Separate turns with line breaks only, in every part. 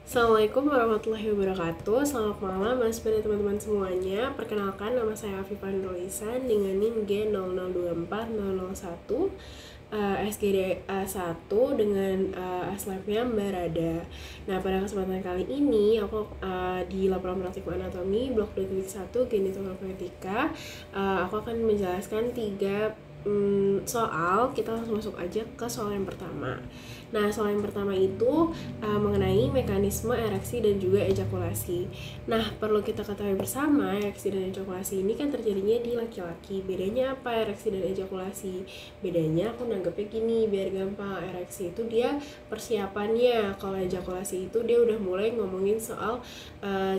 Assalamualaikum warahmatullahi wabarakatuh. Selamat malam Mas dan teman-teman semuanya. Perkenalkan, nama saya Afifah Nurlisan dengan NIM G002401 SGD A1 dengan aslabnya Mbak Rada. Nah, pada kesempatan kali ini aku di laporan praktikum anatomi blok 2.1 genetofonetika aku akan menjelaskan 3 soal. Kita langsung masuk aja ke soal yang pertama. Nah, soal yang pertama itu mengenai mekanisme ereksi dan juga ejakulasi. Nah, perlu kita ketahui bersama, ereksi dan ejakulasi ini kan terjadinya di laki-laki. Bedanya apa ereksi dan ejakulasi? Bedanya aku nanggepnya gini, biar gampang. Ereksi itu dia persiapannya, kalau ejakulasi itu dia udah mulai ngomongin soal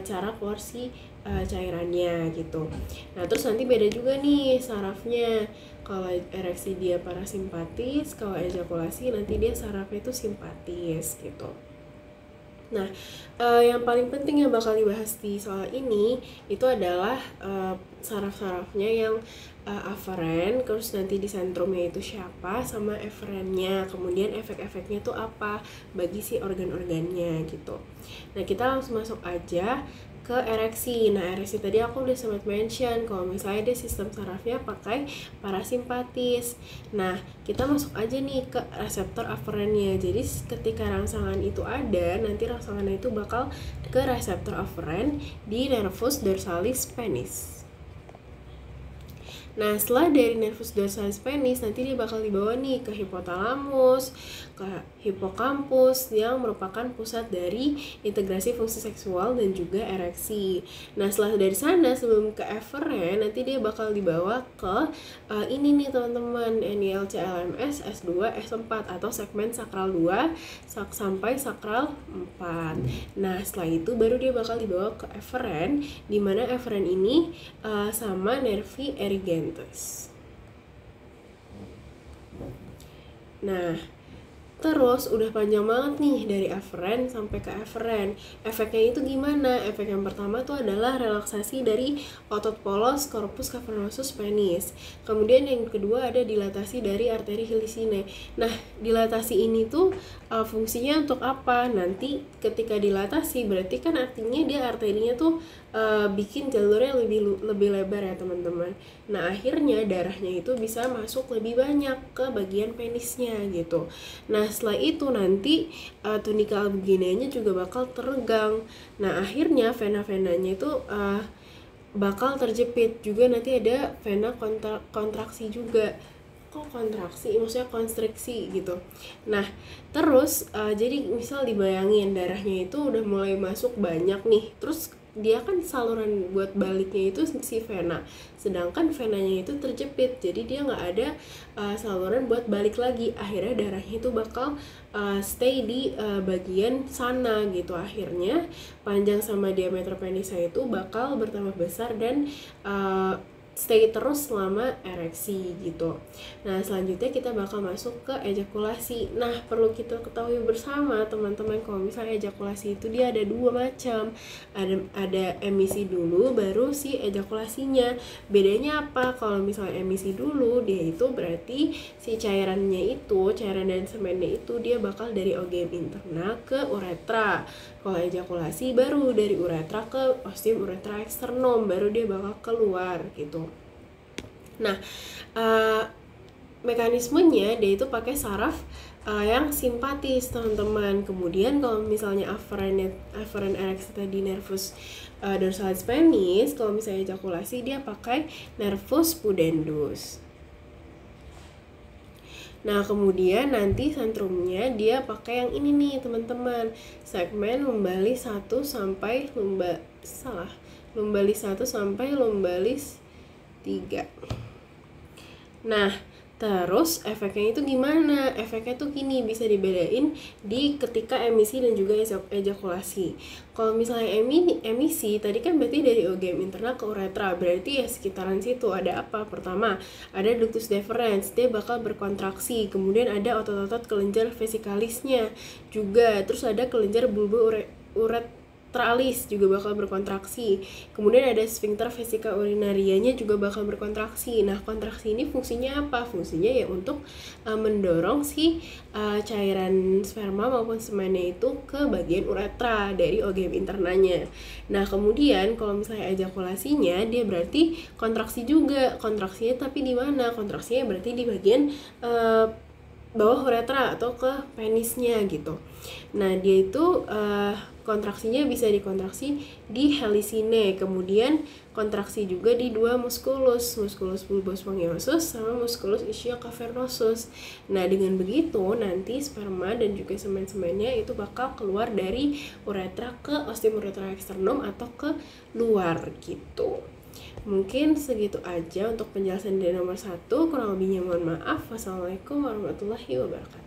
cara keluar si cairannya gitu. Nah, terus nanti beda juga nih sarafnya. Kalau ereksi dia parasimpatis, kalau ejakulasi nanti dia sarafnya itu simpatis gitu. Nah, yang paling penting yang bakal dibahas di soal ini itu adalah saraf-sarafnya yang aferen, terus nanti di sentrumnya itu siapa, sama eferennya, kemudian efek-efeknya itu apa bagi si organ-organnya gitu. Nah, kita langsung masuk aja ke ereksi. Nah, ereksi tadi aku udah sempat mention kalau misalnya dia sistem sarafnya pakai parasimpatis. Nah, kita masuk aja nih ke reseptor aferennya. Jadi ketika rangsangan itu ada, nanti rangsangannya itu bakal ke reseptor aferen di nervus dorsalis penis. Nah, setelah dari nervus dorsalis penis, nanti dia bakal dibawa nih ke hipotalamus, ke hipokampus yang merupakan pusat dari integrasi fungsi seksual dan juga ereksi. Nah, setelah dari sana sebelum ke eferen, nanti dia bakal dibawa ke ini nih teman-teman, NILCLMS S2 S4 atau segmen sakral 2 sampai sakral 4. Nah, setelah itu baru dia bakal dibawa ke eferen, di mana eferen ini sama nervi erigen. Nah, terus udah panjang banget nih dari aferen sampai ke eferen. Efeknya itu gimana? Efek yang pertama itu adalah relaksasi dari otot polos corpus cavernosus penis. Kemudian yang kedua ada dilatasi dari arteri helicinae. Nah, dilatasi ini tuh fungsinya untuk apa? Nanti ketika dilatasi berarti kan artinya dia arterinya tuh bikin jalurnya lebih lebar ya teman-teman. Nah, akhirnya darahnya itu bisa masuk lebih banyak ke bagian penisnya gitu. Nah, setelah itu nanti tunika albuginanya juga bakal teregang. Nah, akhirnya vena-venanya itu bakal terjepit. Juga nanti ada vena kontraksi juga. Kok kontraksi? Maksudnya konstriksi gitu. Nah, terus jadi misal dibayangin darahnya itu udah mulai masuk banyak nih. Terus dia kan saluran buat baliknya itu si vena, sedangkan venanya itu terjepit, jadi dia nggak ada saluran buat balik lagi. Akhirnya darahnya itu bakal stay di bagian sana gitu. Akhirnya panjang sama diameter penisnya itu bakal bertambah besar dan stay terus selama ereksi gitu. Nah, selanjutnya kita bakal masuk ke ejakulasi. Nah, perlu kita ketahui bersama teman-teman kalau misalnya ejakulasi itu dia ada dua macam. Ada emisi dulu baru si ejakulasinya. Bedanya apa? Kalau misalnya emisi dulu dia itu berarti si cairannya itu, cairan dan semennya itu dia bakal dari oogem interna ke uretra. Kalau ejakulasi baru dari uretra ke ostium uretra externum, baru dia bakal keluar gitu. Nah, mekanismenya dia itu pakai saraf yang simpatis teman-teman. Kemudian kalau misalnya aferen ereksi tadi nervus dorsalis penis, kalau misalnya ejakulasi dia pakai nervus pudendus. Nah, kemudian nanti sentrumnya dia pakai yang ini nih teman-teman, segmen lumbalis 1 sampai lumbalis 1 sampai lumbalis 3. Nah, terus efeknya itu gimana? Efeknya tuh gini, bisa dibedain di ketika emisi dan juga ejakulasi. Kalau misalnya emisi tadi kan berarti dari oogem interna ke uretra, berarti ya sekitaran situ ada apa? Pertama, ada ductus deferens, dia bakal berkontraksi. Kemudian ada otot-otot kelenjar vesicalisnya juga. Terus ada kelenjar bulba uretra uretralis juga bakal berkontraksi. Kemudian ada sphincter vesica urinarianya juga bakal berkontraksi. Nah, kontraksi ini fungsinya apa? Fungsinya ya untuk mendorong si cairan sperma maupun semennya itu ke bagian uretra dari OGM internanya. Nah, kemudian kalau misalnya ejakulasinya, dia berarti kontraksi juga. Kontraksinya tapi di mana? Kontraksinya berarti di bagian bawah uretra atau ke penisnya gitu. Nah, dia itu kontraksinya bisa dikontraksi di helicine, kemudian kontraksi juga di dua musculus bulbus spongiosum sama musculus ischio cavernosus. Nah, dengan begitu nanti sperma dan juga semen-semennya itu bakal keluar dari uretra ke ostium uretra externum atau ke luar gitu. Mungkin segitu aja untuk penjelasan dari nomor 1. Kurang lebihnya mohon maaf. Wassalamualaikum warahmatullahi wabarakatuh.